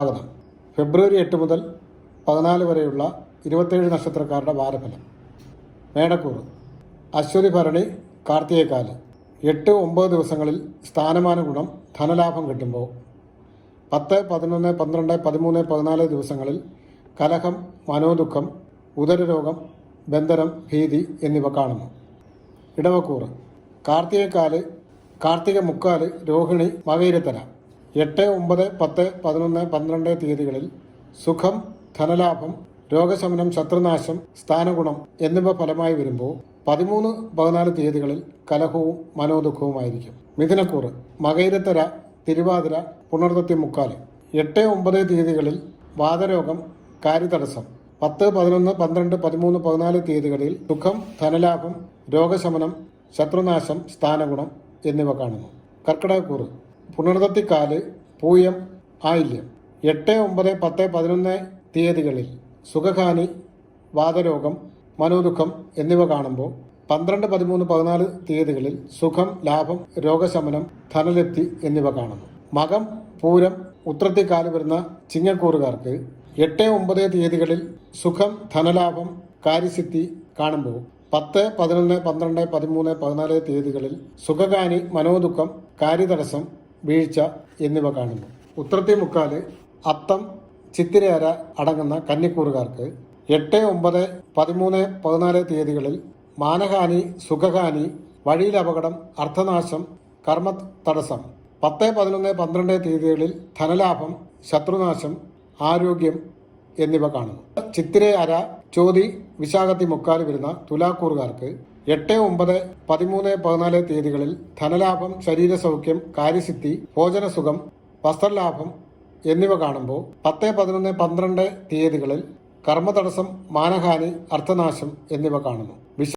സ്വാഗതം. ഫെബ്രുവരി 8 മുതൽ 14 വരെയുള്ള 27 നക്ഷത്രക്കാരുടെ വാരഫലം. മേടക്കൂറ്. അശ്വതി, ഭരണി, കാർത്തികക്കാല്. 8, 9 ദിവസങ്ങളിൽ സ്ഥാനമാന ഗുണം, ധനലാഭം കിട്ടുമ്പോൾ 10, 11, 12, 13, 14 ദിവസങ്ങളിൽ കലഹം, മനോദുഃഖം, ഉദരരോഗം, ബന്ധനം, ഭീതി എന്നിവ കാണുന്നു. ഇടവക്കൂറ്. കാർത്തികക്കാല്, കാർത്തിക മുക്കാല്, രോഹിണി, മകയിരത്തര. 8, 9, 10, 11, 12 തീയതികളിൽ സുഖം, ധനലാഭം, രോഗശമനം, ശത്രുനാശം, സ്ഥാനഗുണം എന്നിവ ഫലമായി വരുമ്പോൾ 13, 14 തീയതികളിൽ കലഹവും മനോദുഃഖവുമായിരിക്കും. മിഥുനക്കൂറ്. മകയിരത്തര, തിരുവാതിര, പുണർതത്തി മുക്കാല്. 8, 9 തീയതികളിൽ വാതരോഗം, കാര്യതടസ്സം. 10, 11, 12, 13, 14 തീയതികളിൽ സുഖം, ധനലാഭം, രോഗശമനം, ശത്രുനാശം, സ്ഥാനഗുണം എന്നിവ കാണുന്നു. കർക്കിടകക്കൂറ്. പുണർതത്തിക്കാല്, പൂയം, ആയില്യം. 8, 9, 10, 11 തീയതികളിൽ സുഖഹാനി, വാതരോഗം, മനോദുഃഖം എന്നിവ കാണുമ്പോൾ 12, 13, 14 തീയതികളിൽ സുഖം, ലാഭം, രോഗശമനം, ധനലബ്ധി എന്നിവ കാണുന്നു. മകം, പൂരം, ഉത്രത്തിക്കാല് വരുന്ന ചിങ്ങക്കൂറുകാർക്ക് 8, 9 തീയതികളിൽ സുഖം, ധനലാഭം, കാര്യസിദ്ധി കാണുമ്പോൾ 10, 11, 12, 13, 14 തീയതികളിൽ സുഖഹാനി, മനോദുഃഖം, കാര്യതടസ്സം, വീഴ്ച എന്നിവ കാണുന്നു. ഉത്രത്തി മുക്കാല്, അത്തം, ചിത്തിരയര അടങ്ങുന്ന കന്നിക്കൂറുകാർക്ക് 8, 9, 13, 14 തീയതികളിൽ മാനഹാനി, സുഖഹാനി, വഴിയിൽ അപകടം, അർത്ഥനാശം, കർമ്മ തടസ്സം. 10, 11, 12 തീയതികളിൽ ധനലാഭം, ശത്രുനാശം, ആരോഗ്യം എന്നിവ കാണുന്നു. ചിത്തിരയര, ചോതി, വിശാഖത്തി മുക്കാല് വരുന്ന തുലാക്കൂറുകാർക്ക് 8, 9, 13, 14 തീയതികളിൽ ധനലാഭം, ശരീരസൗഖ്യം, കാര്യസിദ്ധി, ഭോജനസുഖം, വസ്ത്രലാഭം എന്നിവ കാണുമ്പോൾ 10, 11, 12 തീയതികളിൽ കർമ്മതടസ്സം, മാനഹാനി, അർത്ഥനാശം എന്നിവ കാണുന്നു.